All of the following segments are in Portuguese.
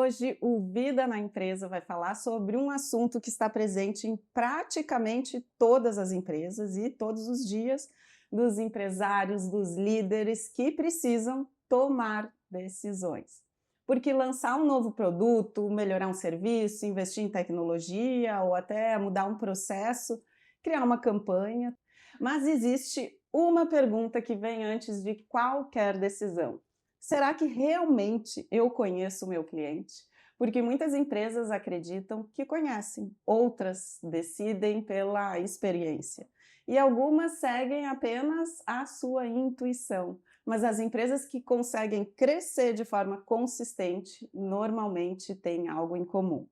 hoje o Vida na Empresa vai falar sobre um assunto que está presente em praticamente todas as empresas e todos os dias dos empresários, dos líderes que precisam tomar decisões. Porque lançar um novo produto, melhorar um serviço, investir em tecnologia ou até mudar um processo, criar uma campanha. Mas existe uma pergunta que vem antes de qualquer decisão. Será que realmente eu conheço o meu cliente? Porque muitas empresas acreditam que conhecem, outras decidem pela experiência. E algumas seguem apenas a sua intuição. Mas as empresas que conseguem crescer de forma consistente, normalmente têm algo em comum.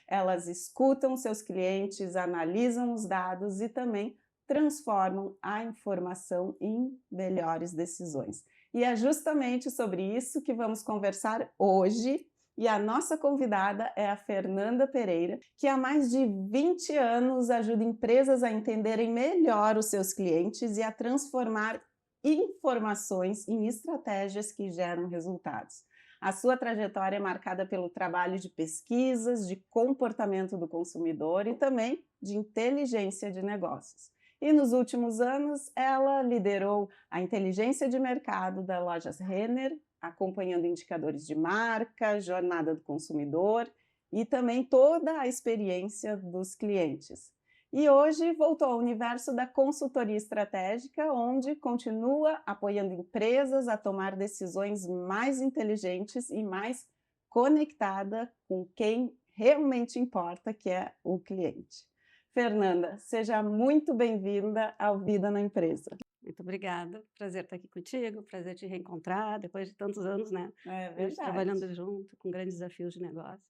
Elas escutam seus clientes, analisam os dados e também transformam a informação em melhores decisões. E é justamente sobre isso que vamos conversar hoje. E a nossa convidada é a Fernanda Pereira, que há mais de 20 anos ajuda empresas a entenderem melhor os seus clientes e a transformar informações em estratégias que geram resultados. A sua trajetória é marcada pelo trabalho de pesquisas, de comportamento do consumidor e também de inteligência de negócios. E nos últimos anos, ela liderou a inteligência de mercado da Lojas Renner, acompanhando indicadores de marca, jornada do consumidor e também toda a experiência dos clientes. E hoje voltou ao universo da consultoria estratégica, onde continua apoiando empresas a tomar decisões mais inteligentes e mais conectada com quem realmente importa, que é o cliente. Fernanda, seja muito bem-vinda ao Vida na Empresa. Muito obrigada, prazer estar aqui contigo, prazer te reencontrar depois de tantos anos, né, É a gente verdade. trabalhando junto, com grandes desafios de negócios.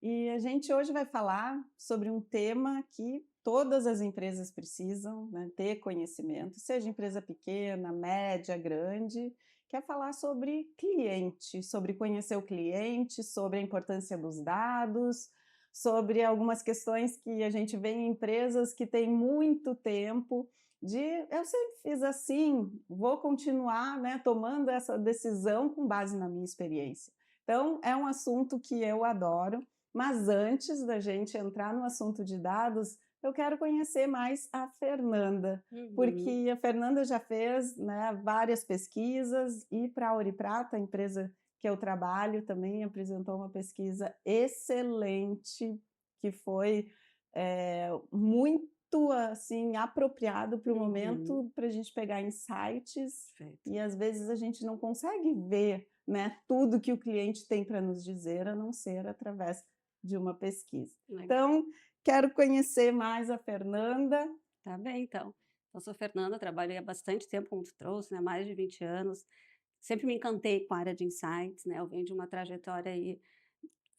E a gente hoje vai falar sobre um tema que todas as empresas precisam, né, ter conhecimento, seja empresa pequena, média, grande, que é falar sobre cliente, sobre conhecer o cliente, sobre a importância dos dados, sobre algumas questões que a gente vê em empresas que têm muito tempo de eu sempre fiz assim, vou continuar, né, tomando essa decisão com base na minha experiência. Então, é um assunto que eu adoro. Mas antes da gente entrar no assunto de dados, eu quero conhecer mais a Fernanda, Uhum. porque a Fernanda já fez, né, várias pesquisas e para a Ouriprata, a empresa que eu trabalho, também apresentou uma pesquisa excelente, que foi muito assim apropriado para o Uhum. momento para a gente pegar insights Perfeito. e às vezes a gente não consegue ver, né, tudo que o cliente tem para nos dizer, a não ser através de uma pesquisa. Legal. Então, quero conhecer mais a Fernanda. Tá bem, então. Eu sou Fernanda, trabalhei há bastante tempo, como tu trouxe, né, mais de 20 anos. Sempre me encantei com a área de insights, né, eu venho de uma trajetória aí,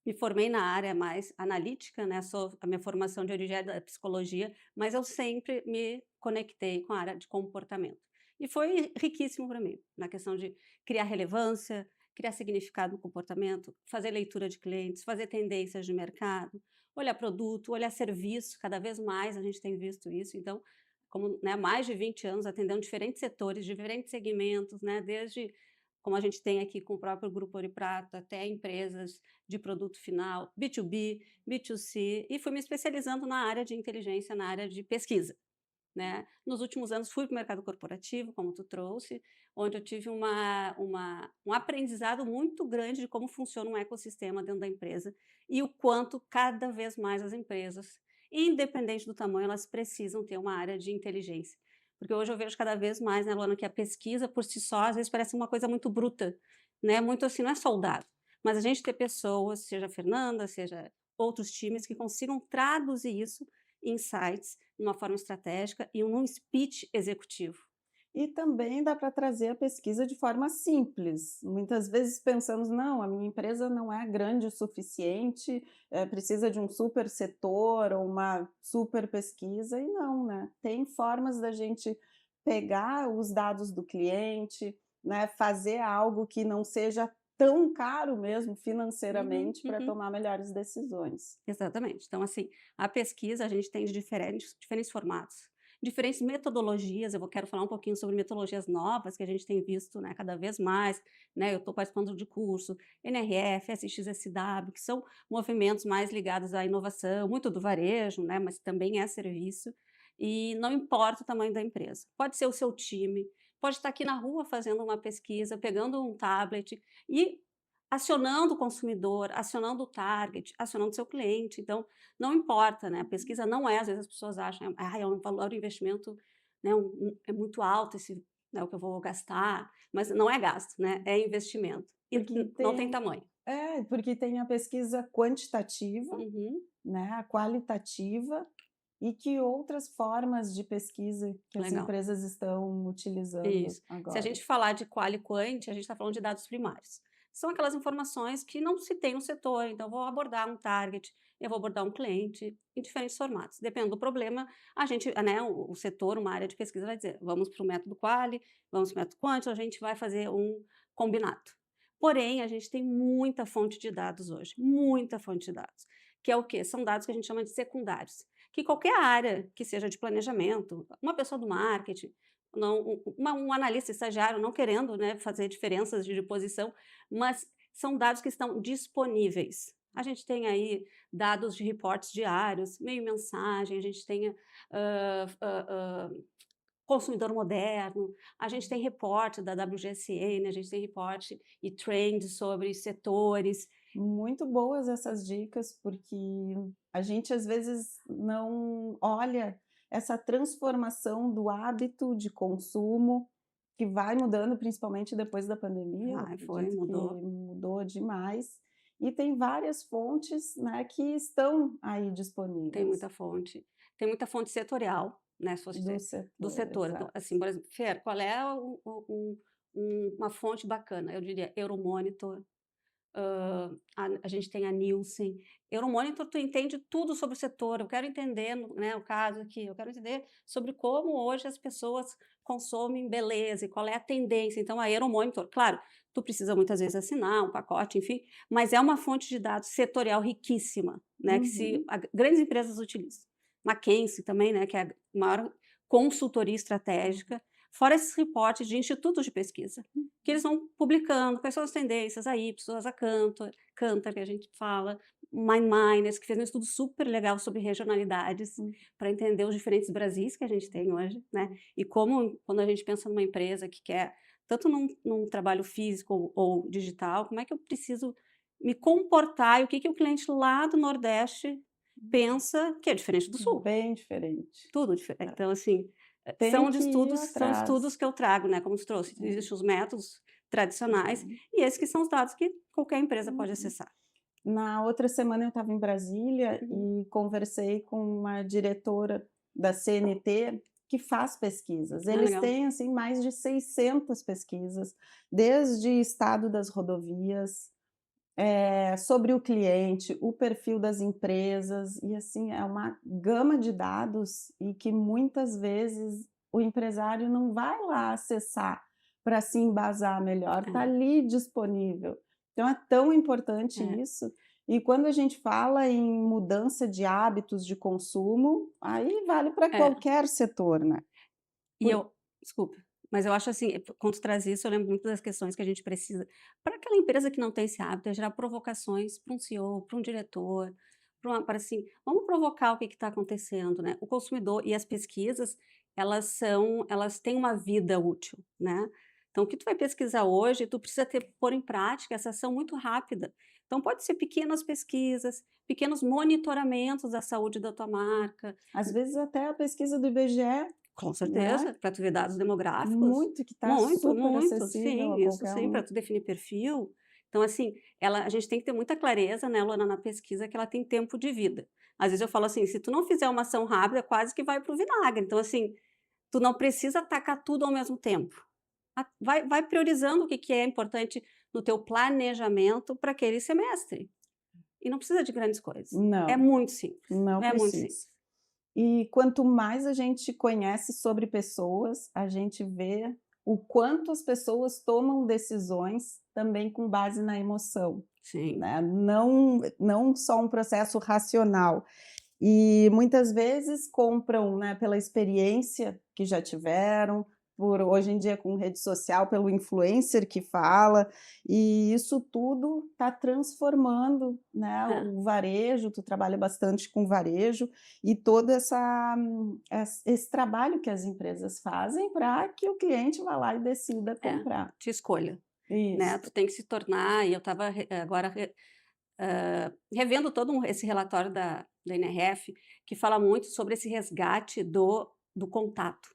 me formei na área mais analítica, né, a minha formação de origem é da psicologia, mas eu sempre me conectei com a área de comportamento. E foi riquíssimo para mim, na questão de criar relevância, criar significado no comportamento, fazer leitura de clientes, fazer tendências de mercado, olhar produto, olhar serviço, cada vez mais a gente tem visto isso, então, como, né, mais de 20 anos atendendo diferentes setores, diferentes segmentos, né, desde como a gente tem aqui com o próprio Grupo Ouro e Prata, até empresas de produto final, B2B, B2C, e fui me especializando na área de inteligência, na área de pesquisa, né. Nos últimos anos fui para o mercado corporativo, como tu trouxe, onde eu tive um aprendizado muito grande de como funciona um ecossistema dentro da empresa e o quanto cada vez mais as empresas, independente do tamanho, elas precisam ter uma área de inteligência. Porque hoje eu vejo cada vez mais, né, Luana, que a pesquisa por si só, às vezes parece uma coisa muito bruta, né, muito assim, não é soldado. Mas a gente ter pessoas, seja a Fernanda, seja outros times, que consigam traduzir isso em insights, numa forma estratégica e num speech executivo. E também dá para trazer a pesquisa de forma simples. Muitas vezes pensamos, não, a minha empresa não é grande o suficiente, precisa de um super setor ou uma super pesquisa, e não, né? Tem formas da gente pegar os dados do cliente, né, fazer algo que não seja tão caro mesmo Uhum, financeiramente para uhum. tomar melhores decisões. Exatamente. Então, assim, a pesquisa a gente tem de diferentes formatos. diferentes metodologias. Quero falar um pouquinho sobre metodologias novas que a gente tem visto, né, cada vez mais, né? Eu estou participando de curso, NRF, SXSW, que são movimentos mais ligados à inovação, muito do varejo, né, mas também é serviço. E não importa o tamanho da empresa, pode ser o seu time, pode estar aqui na rua fazendo uma pesquisa, pegando um tablet e acionando o consumidor, acionando o target, acionando o seu cliente. Então, não importa, né? A pesquisa não é, às vezes as pessoas acham, é um valor de investimento, né? É muito alto esse, né, o que eu vou gastar, mas não é gasto, né? É investimento. E Porque não tem tem, tamanho. porque tem a pesquisa quantitativa, Uhum, né, a qualitativa, e que outras formas de pesquisa que as legal. empresas estão utilizando Isso. Se a agora. gente falar de qual e quant, a gente está falando de dados primários. São aquelas informações que não se tem no setor, então eu vou abordar um target, eu vou abordar um cliente em diferentes formatos. Dependendo do problema, a gente, né, o setor, uma área de pesquisa vai dizer, vamos para o método quali, vamos para o método quant, ou a gente vai fazer um combinado. Porém, a gente tem muita fonte de dados hoje, muita fonte de dados, que é o quê? São dados que a gente chama de secundários, que qualquer área que seja de planejamento, uma pessoa do marketing, não, um analista estagiário não querendo, né, fazer diferenças de posição, mas são dados que estão disponíveis. A gente tem aí dados de reportes diários, meio mensagem, a gente tem consumidor moderno, a gente tem reporte da WGSN, a gente tem reporte e trend sobre setores. Muito boas essas dicas, porque a gente às vezes não olha essa transformação do hábito de consumo, que vai mudando principalmente depois da pandemia, eu Ai, foi, acredito que mudou. mudou demais, e tem várias fontes, né, que estão aí Tem disponíveis muita fonte. Tem muita fonte setorial, né, se fosse do dizer, do setor, setor. Então, exato. assim, por exemplo, Fer, qual é uma fonte bacana? Eu diria Euromonitor, a gente tem a Nielsen. Euromonitor, tu entende tudo sobre o setor. Eu quero entender, né, o caso aqui, eu quero entender sobre como hoje as pessoas consomem beleza e qual é a tendência. Então, a Euromonitor, claro, tu precisa muitas vezes assinar um pacote, enfim, mas é uma fonte de dados setorial riquíssima, né, que Uhum. grandes empresas utilizam. McKinsey também, né, que é a maior consultoria estratégica, fora esses reportes de institutos de pesquisa, que eles vão publicando quais são as tendências, a Ipsos, a Kantar, que a gente fala, Miners, que fez um estudo super legal sobre regionalidades, Hum. para entender os diferentes Brasis que a gente tem hoje, né? E como, quando a gente pensa numa empresa que quer, tanto num trabalho físico ou digital, como é que eu preciso me comportar e o que, que o cliente lá do Nordeste pensa que é diferente do Sul. Bem diferente. Tudo diferente. É. Então, assim, Tem que ir são estudos atrás. que eu trago, né, como tu trouxe. Existem os métodos tradicionais Uhum. e esses que são os dados que qualquer empresa pode Uhum. acessar. Na outra semana eu estava em Brasília Uhum. e conversei com uma diretora da CNT que faz pesquisas. Ah, Eles legal. têm assim mais de 600 pesquisas, desde estado das rodovias, sobre o cliente, o perfil das empresas e assim é uma gama de dados e que muitas vezes o empresário não vai lá acessar para se embasar melhor, está É, ali disponível. Então é tão importante é, isso. E quando a gente fala em mudança de hábitos de consumo, aí vale para é. qualquer setor, né? E Por eu desculpa, mas eu acho assim, quando tu traz isso, eu lembro muito das questões que a gente precisa para aquela empresa que não tem esse hábito, é gerar provocações para um CEO, para um diretor, para assim, vamos provocar o que está acontecendo, né. O consumidor e as pesquisas, elas têm uma vida útil, né. Então o que tu vai pesquisar hoje, tu precisa pôr em prática essa ação muito rápida. Então pode ser pequenas pesquisas, pequenos monitoramentos da saúde da tua marca. às vezes até a pesquisa do IBGE, Com né? certeza, para tu ver dados demográficos. Muito, que está Muito, super muito, acessível a sim, isso qualquer sim, para um. tu definir perfil. Então, assim, a gente tem que ter muita clareza, né, Luana, na pesquisa, que ela tem tempo de vida. Às vezes eu falo assim, se tu não fizer uma ação rápida, quase que vai para o vinagre. Então, assim, tu não precisa atacar tudo ao mesmo tempo. Vai priorizando o que, que é importante no teu planejamento para aquele semestre. E não precisa de grandes coisas. É Não, muito simples. não É muito precisa. simples. E quanto mais a gente conhece sobre pessoas, a gente vê o quanto as pessoas tomam decisões também com base na emoção, Sim. né, não só um processo racional. E muitas vezes compram, né, pela experiência que já tiveram, por hoje em dia com rede social, pelo influencer que fala, e isso tudo está transformando, né, É, o varejo. Tu trabalha bastante com varejo, e todo esse trabalho que as empresas fazem para que o cliente vá lá e decida é, comprar. de escolha, né, Isso. tu tem que se tornar e eu estava agora revendo todo esse relatório da NRF, que fala muito sobre esse resgate do contato.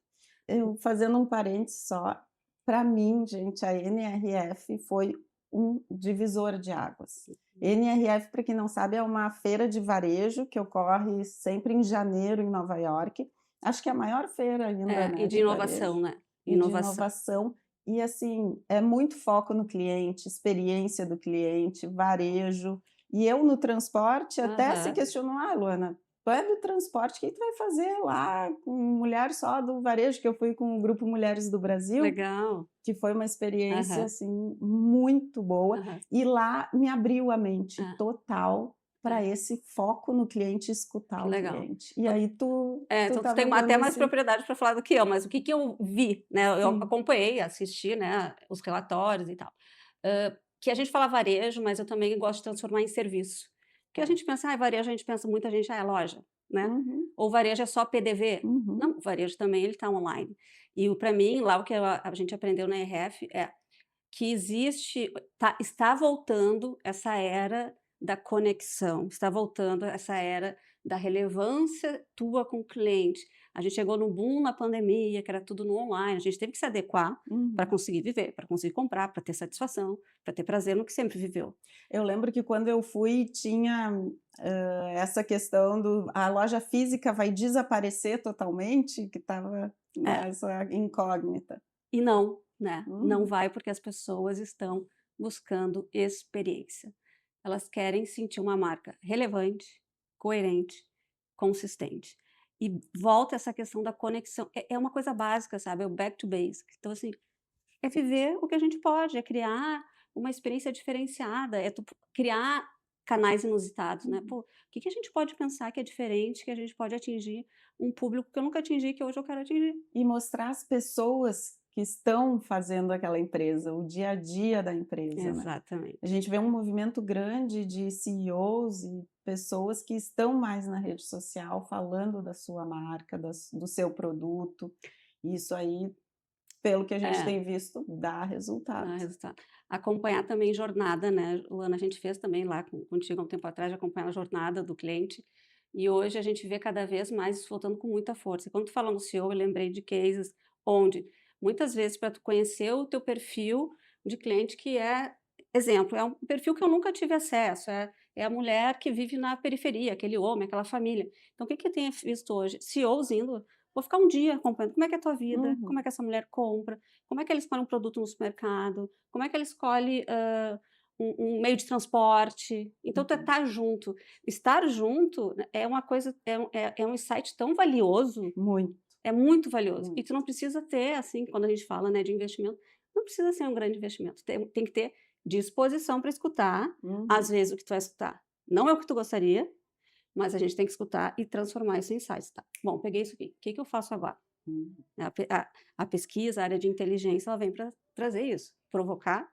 Eu fazendo um parênteses só, para mim, gente, a NRF foi um divisor de águas. NRF, para quem não sabe, é uma feira de varejo que ocorre sempre em janeiro em Nova York. Acho que é a maior feira ainda, É, e né, de de varejo inovação, né, e de inovação. inovação. E assim, é muito foco no cliente, experiência do cliente, varejo. E eu no transporte até se Aham, questiono: "Ah, Luana, tu é do transporte, o que tu vai fazer lá com mulher só do varejo?", que eu fui com o Grupo Mulheres do Brasil, legal. que foi uma experiência, Aham, assim, muito boa, aham, e lá me abriu a mente é, total para é, esse foco no cliente, escutar que o legal. cliente. E Então aí tu tu então tu tem estava até dando mais esse propriedade para falar do que eu, mas o que que eu vi, né, eu sim, acompanhei, assisti, né, os relatórios e tal. Que a gente fala varejo, mas eu também gosto de transformar em serviço. Porque a é. gente pensa: "Ai, varejo", a gente pensa muita gente: "Ah, é loja", né. Uhum, Ou varejo é só PDV. Não, uhum. o varejo também ele está online. E para mim, lá o que a gente aprendeu na ERF é que está voltando essa era da conexão, está voltando essa era da relevância tua com o cliente. A gente chegou no boom na pandemia, que era tudo no online, a gente teve que se adequar para Uhum. conseguir viver, para conseguir comprar, para ter satisfação, para ter prazer no que sempre viveu. Eu lembro que quando eu fui tinha, essa questão do a loja física vai desaparecer totalmente, que estava, É, né, essa incógnita. e não, né, não Uhum, vai porque as pessoas estão buscando experiência. Elas querem sentir uma marca relevante, coerente, consistente. E volta essa questão da conexão, é uma coisa básica, sabe, é o back to basic. Então, assim, é viver o que a gente pode, é criar uma experiência diferenciada, é tu criar canais inusitados, né. uhum. Pô, o que que a gente pode pensar que é diferente, que a gente pode atingir um público que eu nunca atingi, que hoje eu quero atingir. E mostrar as pessoas que estão fazendo aquela empresa, o dia a dia da empresa, né. A Exatamente. gente vê um movimento grande de CEOs e pessoas que estão mais na rede social falando da sua marca, do seu produto. Isso aí, pelo que a gente É. tem visto, dá resultado. Dá resultado. Acompanhar também jornada, né, Luana, a gente fez também lá contigo há um tempo atrás, de acompanhar a jornada do cliente, e hoje a gente vê cada vez mais isso voltando com muita força. E quando tu fala no CEO, eu lembrei de cases onde, muitas vezes, para tu conhecer o teu perfil de cliente que é exemplo, é um perfil que eu nunca tive acesso, é a mulher que vive na periferia, aquele homem, aquela família. Então o que que eu tenho visto hoje? CEOs indo: "Vou ficar um dia acompanhando, como é que é a tua vida? Como é Uhum, que essa mulher compra? Como é que ela escolhe um produto no supermercado? Como é que ela escolhe, um meio de transporte? Então tu uhum. tá junto. Estar junto, né, é uma coisa é um insight tão valioso, Muito, é muito valioso. E muito. tu não precisa ter, assim, quando a gente fala, né, de investimento, não precisa ser um grande investimento, tem que ter disposição para escutar. Às Uhum, vezes o que tu vai escutar não é o que tu gostaria, mas a gente tem que escutar e transformar isso em insights, tá. Bom, peguei isso aqui, o que que eu faço agora? uhum, A pesquisa, a área de inteligência, ela vem para trazer isso, provocar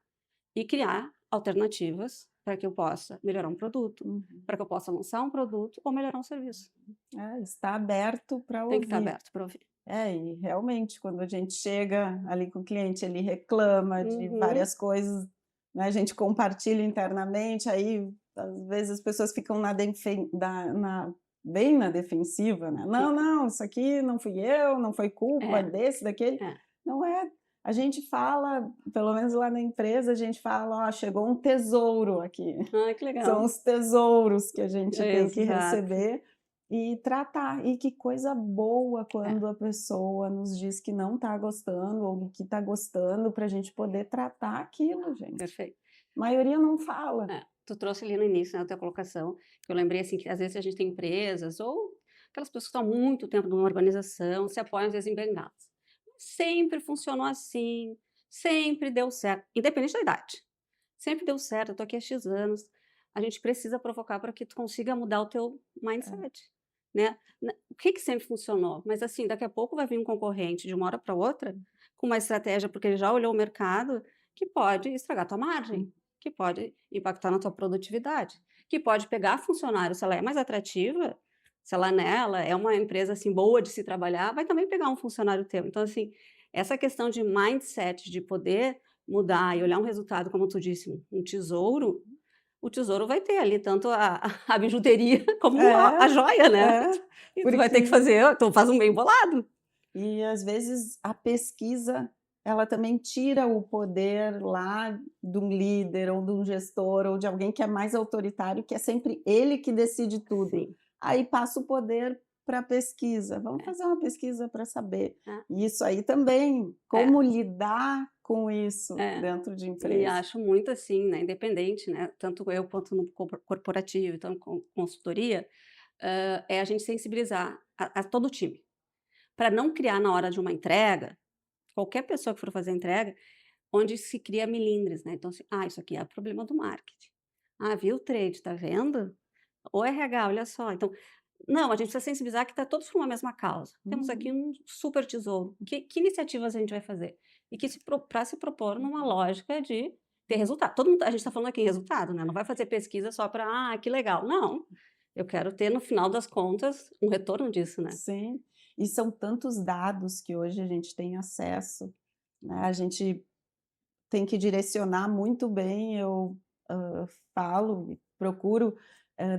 e criar alternativas para que eu possa melhorar um produto, uhum. para que eu possa lançar um produto ou melhorar um serviço. É, está aberto para Tem que estar ouvir. aberto para ouvir. É, e realmente quando a gente chega ali com o cliente, ele reclama de Uhum. várias coisas, né, a gente compartilha internamente, aí às vezes as pessoas ficam na defen da na bem na defensiva, né: "Não, Fica. não, isso aqui não fui eu, não foi culpa É, desse, daquele". é. Não é, a gente fala, pelo menos lá na empresa, a gente fala: "Ó, chegou um tesouro aqui". Ai, que São legal. os tesouros que a gente tem que Exato. receber e tratar. E que coisa boa É, quando a pessoa nos diz que não está gostando ou do que está gostando, para a gente poder tratar aquilo, gente. perfeito. A maioria não fala. É. Tu trouxe ali no início, né, a tua colocação, que eu lembrei, assim, que às vezes a gente tem empresas ou aquelas pessoas que estão há muito tempo numa organização, se apoiam às vezes em bengalas. Sempre funcionou assim, sempre deu certo, independente da idade. Sempre deu certo, eu tô aqui há "X" anos. A gente precisa provocar para que tu consiga mudar o teu É. mindset. né? O que sempre funcionou? Mas assim, daqui a pouco vai vir um concorrente de uma hora para outra com uma estratégia, porque ele já olhou o mercado, que pode estragar tua margem, que pode impactar na tua produtividade, que pode pegar funcionário, se ela é mais atrativa, se ela nela é uma empresa assim boa de se trabalhar, vai também pegar um funcionário teu. Então assim, essa questão de mindset, de poder mudar e olhar um resultado, como tu disse, um tesouro, o tesouro vai ter ali tanto a bijuteria como a É, joia, né. é, E tu vai ter que porque fazer, tu faz um bem bolado. e às vezes a pesquisa, ela também tira o poder lá de um líder ou de um gestor ou de alguém que é mais autoritário, que é sempre ele que decide tudo. Sim, Aí passa o poder para a pesquisa. Vamos é, fazer uma pesquisa para saber. é, E isso aí também, é, como lidar com isso é. dentro de E empresa. acho muito assim, né, independente, né, tanto eu quanto no corporativo, então com consultoria, é a gente sensibilizar a todo o time, para não criar na hora de uma entrega, qualquer pessoa que for fazer a entrega, onde se cria milindres, né, então assim: "Ah, isso aqui é problema do marketing. Ah, viu o trade, tá vendo? O RH, olha só". Então, não, a gente precisa sensibilizar que está todos por uma mesma causa. Temos aqui Uhum. um super tesouro. Que iniciativas a gente vai fazer? E que para se propor numa lógica de ter resultado. Todo mundo, a gente está falando aqui em resultado, né? Não vai fazer pesquisa só para, ah, que legal. Não. Eu quero ter, no final das contas, um retorno disso, né? Sim, e são tantos dados que hoje a gente tem acesso, né, a gente tem que direcionar muito bem, eu, falo e procuro,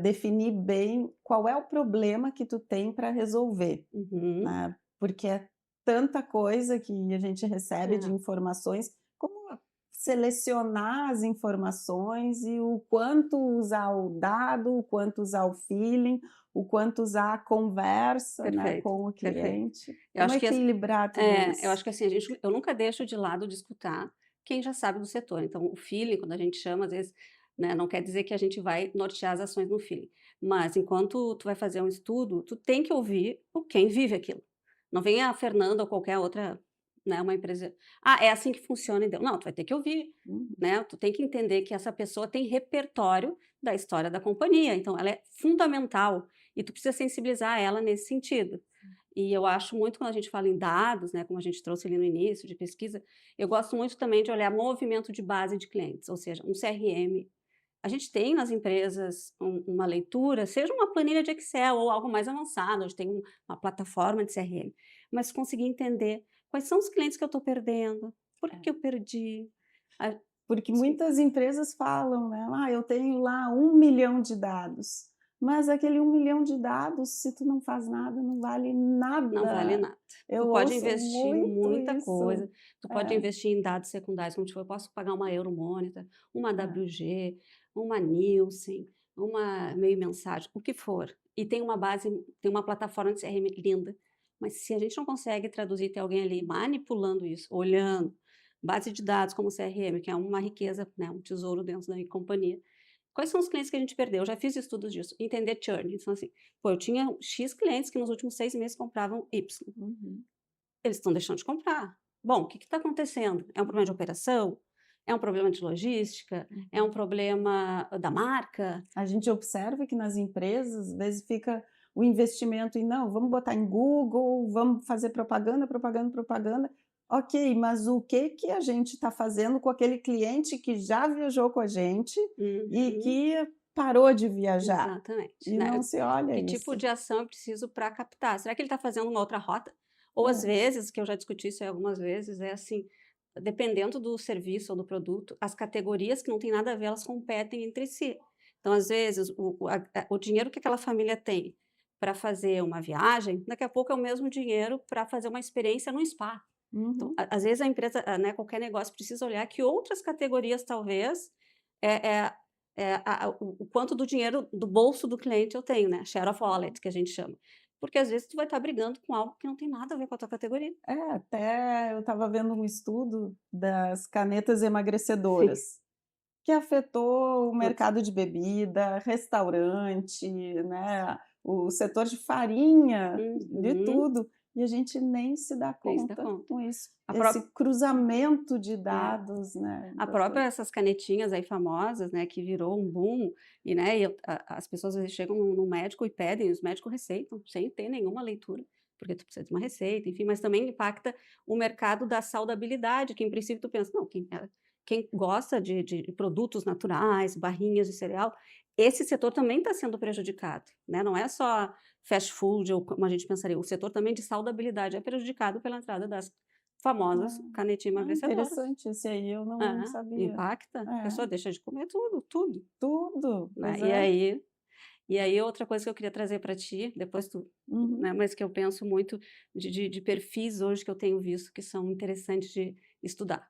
definir bem qual é o problema que tu tem para resolver, Uhum. né, porque é tanta coisa que a gente recebe de É, informações, como selecionar as informações e o quanto usar o dado, o quanto usar o feeling, o quanto usar a conversa, né, perfeito, com o perfeito. cliente, Eu como acho que equilibrar tudo eu isso. acho que assim, eu nunca deixo de lado de escutar quem já sabe do setor. Então, o feeling, quando a gente chama, às vezes, né, não quer dizer que a gente vai nortear as ações no feeling. Mas enquanto tu vai fazer um estudo, tu tem que ouvir o quem vive aquilo. Não vem a Fernanda ou qualquer outra, né, uma empresa. Ah, é assim que funciona, e deu. Não, tu vai ter que ouvir, Uhum. né? Tu tem que entender que essa pessoa tem repertório da história da companhia. Então, ela é fundamental e tu precisa sensibilizar ela nesse sentido. E eu acho muito quando a gente fala em dados, né, como a gente trouxe ali no início, de pesquisa, eu gosto muito também de olhar movimento de base de clientes, ou seja, um CRM. A gente tem nas empresas uma leitura, seja uma planilha de Excel ou algo mais avançado, onde tem uma plataforma de CRM, mas conseguir entender quais são os clientes que eu estou perdendo, por que É. que eu perdi. A- Porque muitas empresas falam, né: "Ah, eu tenho lá 1.000.000 de dados", mas aquele 1.000.000 de dados, se tu não faz nada, não vale Não vale nada. nada. Tu Eu pode ouço investir muito muita isso. coisa, tu pode É, investir em dados secundários, como tipo, eu posso pagar uma Euromonitor, uma é. WG, uma Nielsen, uma meio mensagem, o que for. E tem uma base, tem uma plataforma de CRM linda, mas se a gente não consegue traduzir, ter alguém ali manipulando isso, olhando, base de dados como CRM, que é uma riqueza, né, um tesouro dentro da companhia. Quais são os clientes que a gente perdeu? Eu já fiz estudos disso, entender churn. Então, assim, pô, eu tinha X clientes que nos últimos 6 meses compravam Y. Uhum. Eles estão deixando de comprar. Bom, o que está acontecendo? É um problema de operação? É um problema de logística? É um Uhum. problema da marca? A gente observa que nas empresas, às vezes, fica o investimento em: "Não, vamos botar em Google, vamos fazer propaganda, propaganda, propaganda". Ok, mas o que que a gente está fazendo com aquele cliente que já viajou com a gente e Uhum, que parou de viajar? exatamente, E não né. se olha Que tipo isso. de ação eu preciso para captar? Será que ele está fazendo uma outra rota? Ou às É. vezes, que eu já discuti isso aí algumas vezes, é assim, dependendo do serviço ou do produto, as categorias que não têm nada a ver, elas competem entre si. Então, às vezes, o dinheiro que aquela família tem para fazer uma viagem, daqui a pouco é o mesmo dinheiro para fazer uma experiência no spa. Então, Uhum. às vezes a empresa, né, qualquer negócio precisa olhar que outras categorias talvez, é é o quanto do dinheiro do bolso do cliente eu tenho, né, share of wallet que a gente chama. Porque às vezes tu vai estar brigando com algo que não tem nada a ver com a tua categoria. É, até eu estava vendo um estudo das canetas Sim, emagrecedoras, que afetou o todos. mercado de bebida, restaurante, né, o setor de farinha, de Uhum. tudo. e a gente nem se dá Nem se dá conta conta. com isso. A Esse cruzamento de É. dados, né, A das própria coisas. essas canetinhas aí famosas, né, que virou um boom, e, né, e as pessoas às vezes chegam no médico e pedem, os médicos receitam, sem ter nenhuma leitura, porque tu precisa de uma receita, enfim, mas também impacta o mercado da saudabilidade, que em princípio tu pensa: "Não, quem gosta de produtos naturais, barrinhas de cereal", esse setor também está sendo prejudicado, né, não é só fast food ou como a gente pensaria, o setor também de saudabilidade é prejudicado pela entrada das famosas canetinhas emagrecedoras. Interessante, esse aí eu não É, sabia. impacta, a É, pessoa deixa de comer tudo, tudo, tudo, né. pois E é. aí e aí outra coisa que eu queria trazer para ti, depois tu, Uhum, né, mas que eu penso muito de perfis hoje que eu tenho visto que são interessantes de estudar.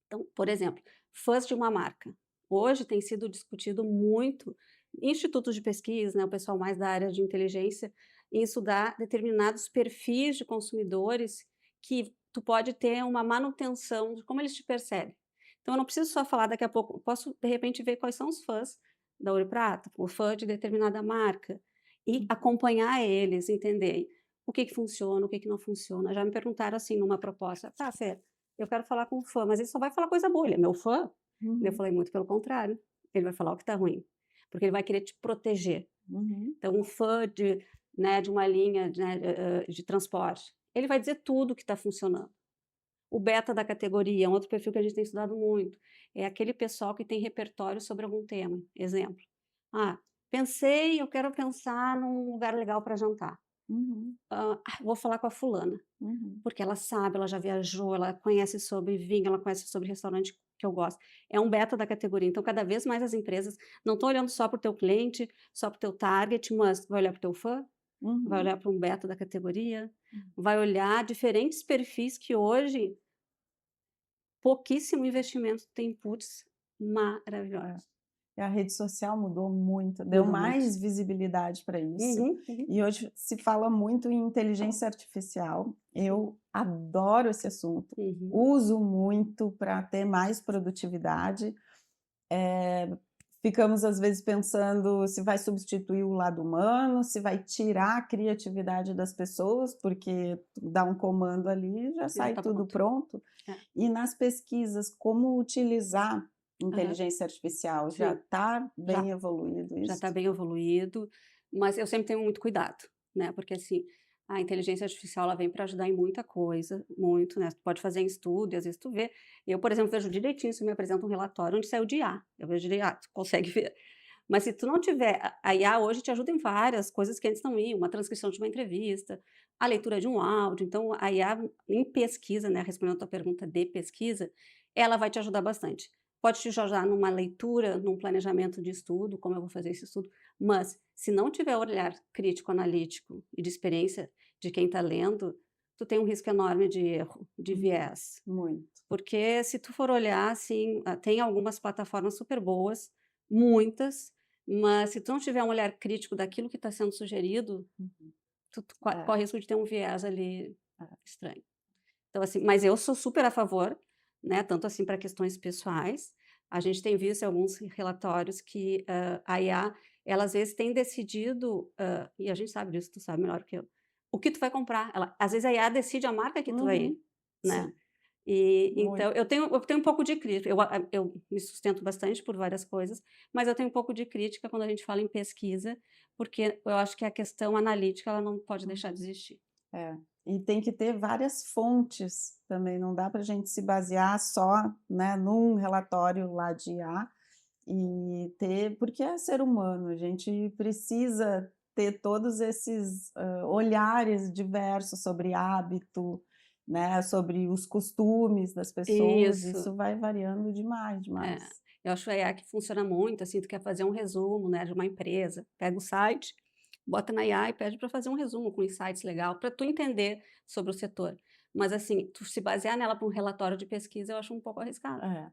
Então, por exemplo, fãs de uma marca. Hoje tem sido discutido muito em institutos de pesquisa, né, o pessoal mais da área de inteligência, em estudar determinados perfis de consumidores que tu pode ter uma manutenção de como eles te percebem. Então eu não preciso só falar daqui a pouco, eu posso de repente ver quais são os fãs da Ouro e Prata, o fã de determinada marca, e uhum, acompanhar eles, entender o que que funciona, o que que não funciona. Já me perguntaram assim numa proposta: "Tá, Fer, eu quero falar com um fã, mas ele só vai falar coisa boa, ele é meu fã?" Eu uhum, falei: "Muito pelo contrário, ele vai falar o que está ruim, porque ele vai querer te proteger". uhum, Então um fã de, né, de uma linha, né, de transporte, ele vai dizer tudo o que está funcionando. O beta da categoria, um outro perfil que a gente tem estudado muito, é aquele pessoal que tem repertório sobre algum tema. Exemplo: "Ah, eu quero pensar num lugar legal para jantar. uhum, Vou falar com a fulana". uhum. Porque ela sabe, ela já viajou, ela conhece sobre vinho, ela conhece sobre restaurante que eu gosto. É um beta da categoria, então cada vez mais as empresas não estão olhando só para o teu cliente, só para o teu target, mas vai olhar para o teu fã, vai Uhum. olhar para um beta da categoria, Hum. vai olhar diferentes perfis que hoje pouquíssimo investimento tem inputs É. maravilhosos. E a rede social mudou muito, deu Mudou muito. mais visibilidade para isso. Uhum, uhum, E hoje se fala muito em inteligência artificial. Eu adoro esse assunto, uhum. uso muito para ter mais produtividade. Ficamos às vezes pensando se vai substituir o lado humano, se vai tirar a criatividade das pessoas, porque tu dá um comando ali e já E já sai está tudo pronto. pronto. É. E nas pesquisas, como utilizar Aham. inteligência artificial, já Sim, está já. bem evoluído Já isso? está bem evoluído, mas eu sempre tenho muito cuidado, né, porque assim, a inteligência artificial ela vem para ajudar em muita coisa, muito, né, tu pode fazer em estudo e às vezes tu vê, eu, por exemplo, vejo direitinho se me apresenta um relatório onde saiu de IA, eu vejo direito, tu consegue ver. Mas se tu não tiver a IA hoje te ajuda em várias coisas que antes não iam, uma transcrição de uma entrevista, a leitura de um áudio, então a IA em pesquisa, né, respondendo a tua pergunta de pesquisa, ela vai te ajudar bastante. Pode te ajudar numa leitura, num planejamento de estudo, como eu vou fazer esse estudo, mas se não tiver olhar crítico, analítico e de experiência de quem está lendo, tu tem um risco enorme de erro, de Uhum. viés. Muito. Porque se tu for olhar, assim, tem algumas plataformas super boas, muitas, mas se tu não tiver um olhar crítico daquilo que está sendo sugerido, Uhum. tu É, corre o risco de ter um viés ali é. estranho. Então, assim, mas eu sou super a favor, né, tanto assim para questões pessoais, a gente tem visto em alguns relatórios que, a IA, ela às vezes tem decidido, e a gente sabe disso, tu sabe melhor que eu, o que tu vai comprar. Ela às vezes a IA decide a marca que tu vai ir, Uhum. né. Sim, E então muito. eu tenho um pouco de crítica, eu me sustento bastante por várias coisas, mas eu tenho um pouco de crítica quando a gente fala em pesquisa, porque eu acho que a questão analítica ela não pode deixar de Uhum. existir. É. E tem que ter várias fontes também, não dá para a gente se basear só, né, num relatório lá de IA e ter porque é ser humano, a gente precisa ter todos esses, olhares diversos sobre hábito, né, sobre os costumes das pessoas, Isso. isso vai variando demais, É, demais. eu acho a IA que funciona muito, assim, tu quer fazer um resumo, né, de uma empresa, pega o site, bota na IA e pede para fazer um resumo com insights legal, para tu entender sobre o setor. Mas assim, tu se basear nela para um relatório de pesquisa, eu acho um pouco arriscado. É.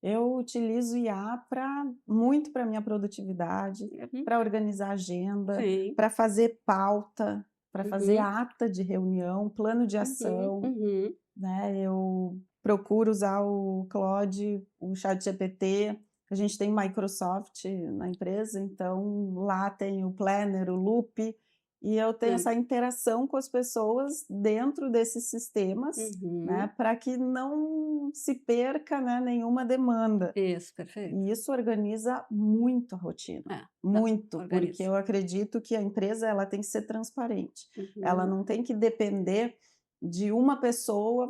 Eu utilizo IA para muito para minha produtividade, Uhum, para organizar agenda, sim. para fazer pauta, para fazer Uhum, ata de reunião, plano de uhum, ação, uhum. né, eu procuro usar o Claude, o ChatGPT, a gente tem Microsoft na empresa, então lá tem o Planner, o Loop, e eu tenho essa interação com as pessoas dentro desses sistemas, né, para que não se perca, né, nenhuma demanda. Isso, perfeito. E isso organiza muito a rotina, Tá, muito, porque organiza. eu acredito que a empresa ela tem que ser transparente. Ela Uhum. não tem que depender de uma pessoa,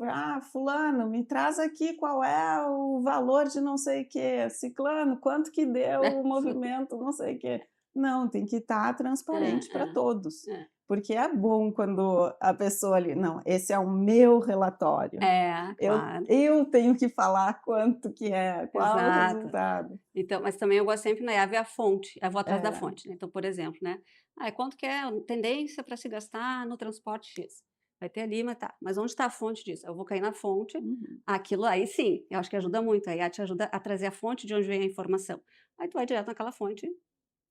fulano, me traz aqui qual é o valor de não sei o quê, ciclano, quanto que deu o movimento, não sei o quê. Não, tem que estar transparente para todos, porque é bom quando a pessoa ali, não, esse é o meu relatório. Claro. Eu tenho que falar quanto que é, qual é o Exato. resultado. Então, mas também eu gosto sempre, né, ver a fonte, eu vou atrás da É. fonte, né? Então, por exemplo, né, quanto que é a tendência para se gastar no transporte X? Vai ter ali, mas tá, mas onde está a fonte disso? Eu vou cair na fonte, Uhum. aquilo aí sim, eu acho que ajuda muito, aí te ajuda a trazer a fonte de onde vem a informação. Aí tu vai direto naquela fonte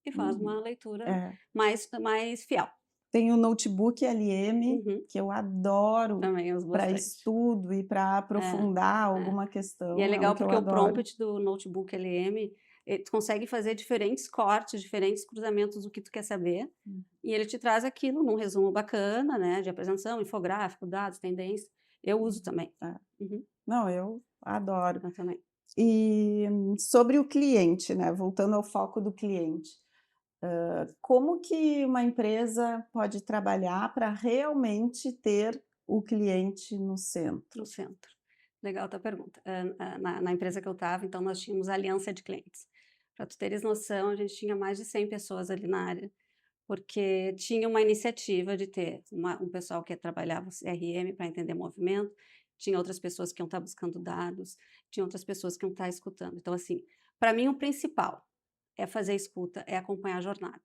e faz uma Uhum. leitura É. mais fiel. Tem o notebook LM, Uhum. que eu adoro Também eu uso para bastante. estudo e para aprofundar É. alguma E é questão, é o legal que eu porque o adoro. prompt do notebook LM, tu consegue fazer diferentes cortes, diferentes cruzamentos do que tu quer saber, e ele te traz aquilo num resumo bacana, né, de apresentação, infográfico, dados, tendência. Eu uso também. É. Uhum. Não, eu adoro. Eu também. E sobre o cliente, né, voltando ao foco do cliente, como que uma empresa pode trabalhar para realmente ter o cliente no No centro? centro. Legal a tua pergunta. Na empresa que eu estava, então, nós tínhamos aliança de clientes. Para tu teres noção, a gente tinha mais de 100 pessoas ali na área, porque tinha uma iniciativa de ter um pessoal que trabalhava o CRM para entender movimento, tinha outras pessoas que iam estar buscando dados, tinha outras pessoas que iam estar escutando. Então, assim, para mim o principal é fazer escuta, é acompanhar a jornada.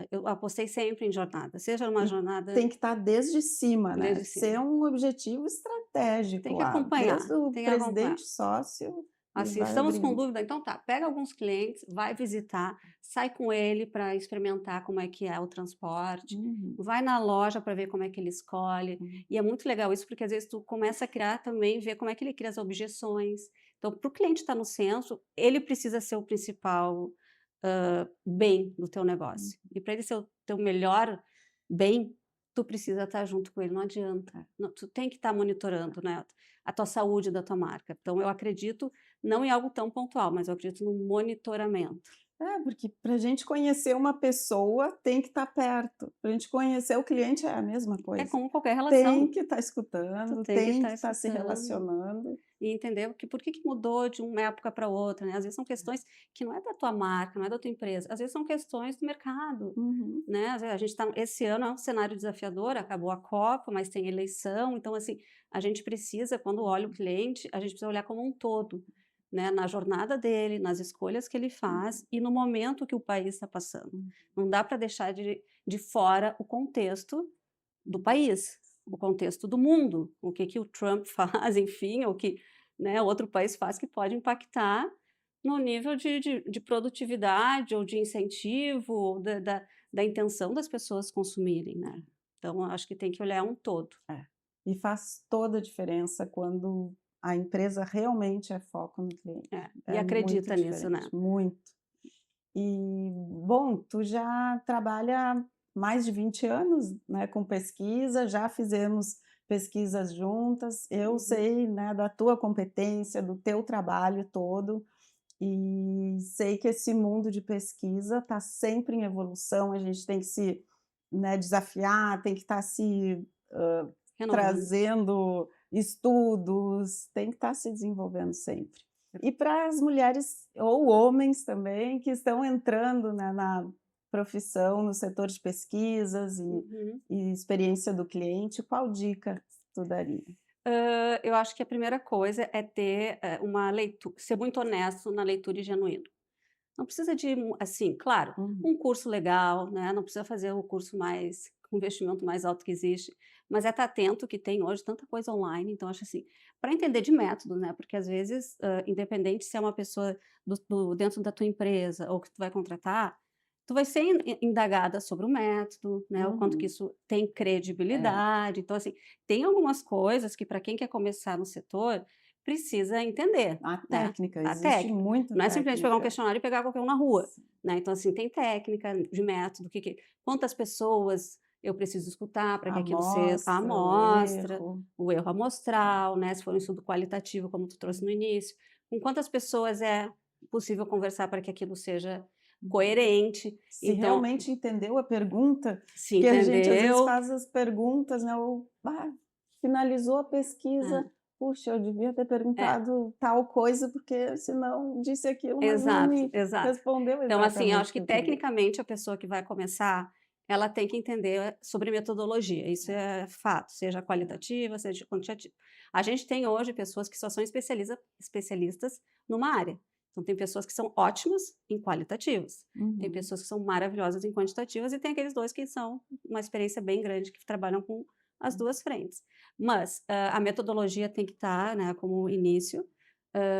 Eu apostei sempre em jornada, seja uma E jornada tem que estar desde cima, né, desde ser cima. um objetivo estratégico Tem que lá, acompanhar, desde o tem que acompanhar. presidente sócio e Assim, vai estamos com abrindo. dúvida? Então tá, pega alguns clientes, vai visitar, sai com ele para experimentar como é que é o transporte, Uhum, vai na loja para ver como é que ele escolhe. uhum, E é muito legal isso, porque às vezes tu começa a criar também, ver como é que ele cria as objeções. Então, para o cliente estar no centro, ele precisa ser o principal bem do teu uhum. negócio. E para ele ser o teu melhor bem, tu precisa estar junto com ele, não adianta. Tu tem que estar monitorando, né, a tua saúde da tua marca. Então, eu acredito não em algo tão pontual, mas eu acredito no monitoramento. É, porque para a gente conhecer uma pessoa tem que estar perto, para a gente conhecer o cliente é a mesma É coisa. como qualquer Tem relação, que estar tu escutando, tem que tem estar que estar se escutando relacionando. e entender que por que que mudou de uma época para outra, né. Às vezes são questões que não é da tua marca, não é da tua empresa, às vezes são questões do mercado, Uhum. né. Às vezes a gente tá esse ano é um cenário desafiador, acabou a Copa, mas tem eleição, então assim, a gente precisa, quando olha o cliente, a gente precisa olhar como um todo, né, na jornada dele, nas escolhas que ele faz e no momento que o país está passando. Uhum. Não dá para deixar de fora o contexto do país, o contexto do mundo, o que que o Trump faz, enfim, ou que, né, outro país faz que pode impactar no nível de produtividade ou de incentivo ou da intenção das pessoas consumirem, né. Então eu acho que tem que olhar um todo. É. E faz toda a diferença quando a empresa realmente é foco no cliente. E É muito acredita nisso, diferente, né. muito. E, bom, tu já trabalha mais de 20 anos, né, com pesquisa, já fizemos pesquisas juntas. Eu Uhum. sei, né, da tua competência, do teu trabalho todo, e sei que esse mundo de pesquisa está sempre em evolução, a gente tem que se, né, desafiar, tem que estar se Renovando. trazendo estudos, tem que estar se desenvolvendo sempre. E para as mulheres ou homens também que estão entrando, né, na profissão, no setor de pesquisas Uhum. e experiência do cliente, qual dica tu daria? Eu acho que a primeira coisa é ter, uma leitura, ser muito honesto na leitura e genuíno. Não precisa de assim, claro, Uhum, um curso legal, né, não precisa fazer o curso mais com investimento mais alto que existe, mas é estar atento que tem hoje tanta coisa online, então acho assim, para entender de método, né, porque às vezes, independente se é uma pessoa dentro da tua empresa ou que tu vai contratar, tu vai ser indagada sobre o método, né, o quanto que uhum. isso tem É, credibilidade, então assim, tem algumas coisas que para quem quer começar no setor, precisa entender, a né, técnica, a existe técnica. muita Não é simplesmente pegar um técnica. questionário e pegar qualquer um na rua, né, então assim, tem técnica de método, quantas pessoas eu preciso escutar para que aquilo seja a amostra, o erro amostral, né? Se for um estudo qualitativo, como tu trouxe no início, com quantas pessoas é possível conversar para que aquilo seja coerente. Se Então, realmente entendeu a pergunta, se que a gente às vezes entendeu, faz as perguntas, né? Ou finalizou a pesquisa, puxa, eu devia ter perguntado tal coisa, porque senão disse aquilo, mas não exato, me exato. respondeu Então, assim, eu exatamente acho o que que eu queria. tecnicamente a pessoa que vai começar, ela tem que entender sobre metodologia, isso é fato, seja qualitativa, seja quantitativa. A gente tem hoje pessoas que só são especialistas numa área. Então, tem pessoas que são ótimas em qualitativas, tem Uhum. pessoas que são maravilhosas em quantitativas e tem aqueles dois que são uma experiência bem grande, que trabalham com as duas frentes. Mas a metodologia tem que estar, né, como início.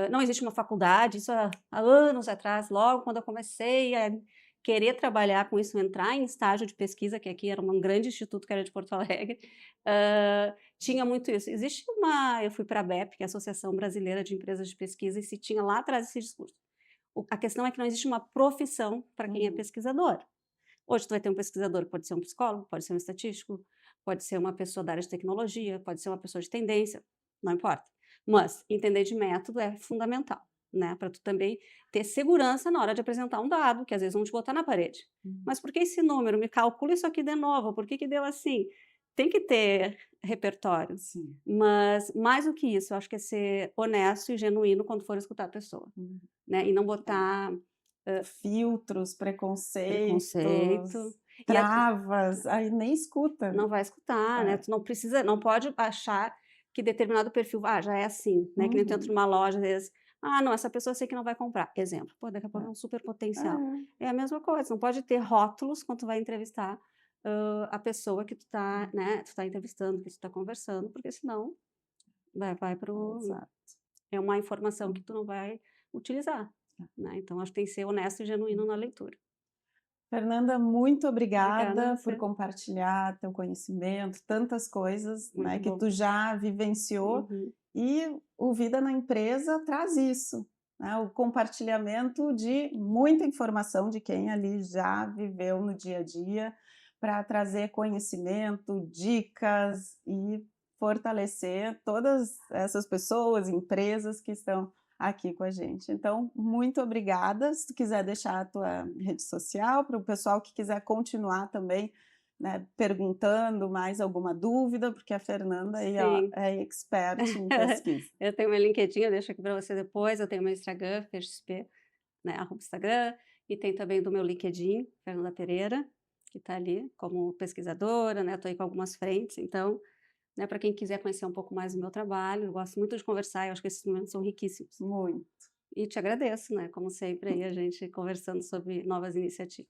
Não existe uma faculdade, isso há anos atrás, logo quando eu comecei a querer trabalhar com isso, entrar em estágio de pesquisa, que aqui era um grande instituto que era de Porto Alegre, tinha muito isso. Eu fui para a ABEP, que é a Associação Brasileira de Empresas de Pesquisa, e se tinha lá atrás esse discurso. A questão é que não existe uma profissão para quem é pesquisador. Hoje tu vai ter um pesquisador que pode ser um psicólogo, pode ser um estatístico, pode ser uma pessoa da área de tecnologia, pode ser uma pessoa de tendência, não importa. Mas entender de método é fundamental, né? Para tu também ter segurança na hora de apresentar um dado, que às vezes vão te botar na parede. Mas por que esse número? Me calcula isso aqui de novo, por que que deu assim? Tem que ter repertório. Sim. Mas mais do que isso, eu acho que é ser honesto e genuíno quando for escutar a pessoa, né? E não botar Filtros, preconceitos, preconceito. travas, aí nem escuta. Não vai escutar, né, tu não pode achar que determinado perfil, já é assim, né, que nem tu entra numa loja, às vezes: "Ah, não, essa pessoa eu sei que não vai comprar", exemplo. Pô, daqui a pouco é um super potencial. É a mesma coisa, não pode ter rótulos quando tu vai entrevistar, a pessoa que tu tá, né, tu tá entrevistando, que tu tá conversando, porque senão vai para o Exato. é uma informação que tu não vai utilizar, né, então acho que tem que ser honesto e genuíno na leitura. Fernanda, muito Obrigada a obrigada por você. compartilhar teu conhecimento, tantas coisas, né, Muito que bom. tu já vivenciou, Uhum. e o Vida na Empresa traz isso, né, o compartilhamento de muita informação de quem ali já viveu no dia a dia, para trazer conhecimento, dicas e fortalecer todas essas pessoas, empresas que estão aqui com a gente. Então, muito obrigada. Se tu quiser deixar a tua rede social para o pessoal que quiser continuar também, né, perguntando mais alguma dúvida, porque a Fernanda aí, ó, Sim. é expert em pesquisa. Eu tenho meu LinkedIn, eu deixo aqui para você depois, eu tenho meu Instagram, FXP, né, @Instagram, e tem também do meu LinkedIn, Fernanda Pereira, que está ali como pesquisadora, né, estou aí com algumas frentes, então, né, para quem quiser conhecer um pouco mais do meu trabalho, eu gosto muito de conversar, eu acho que esses momentos são riquíssimos. Muito. E te agradeço, né, como sempre aí a gente conversando sobre novas iniciativas.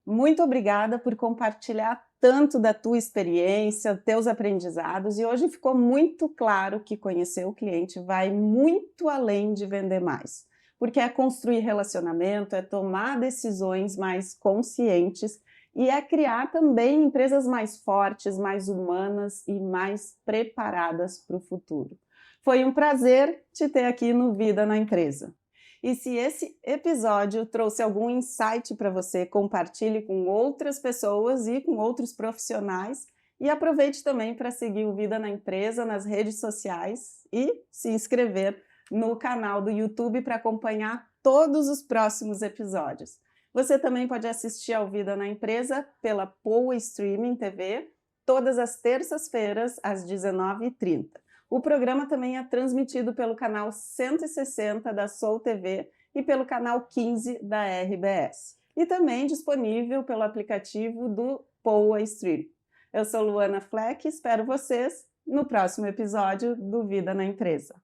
Muito obrigada por compartilhar tanto da tua experiência, teus aprendizados, e hoje ficou muito claro que conhecer o cliente vai muito além de vender mais, porque é construir relacionamento, é tomar decisões mais conscientes e é criar também empresas mais fortes, mais humanas e mais preparadas para o futuro. Foi um prazer te ter aqui no Vida na Empresa. E se esse episódio trouxe algum insight para você, compartilhe com outras pessoas e com outros profissionais. E aproveite também para seguir o Vida na Empresa nas redes sociais e se inscrever no canal do YouTube para acompanhar todos os próximos episódios. Você também pode assistir ao Vida na Empresa pela Poa Streaming TV, todas as terças-feiras, às 19h30. O programa também é transmitido pelo canal 160 da Soul TV e pelo canal 15 da RBS. E também disponível pelo aplicativo do Poa Stream. Eu sou Luana Fleck e espero vocês no próximo episódio do Vida na Empresa.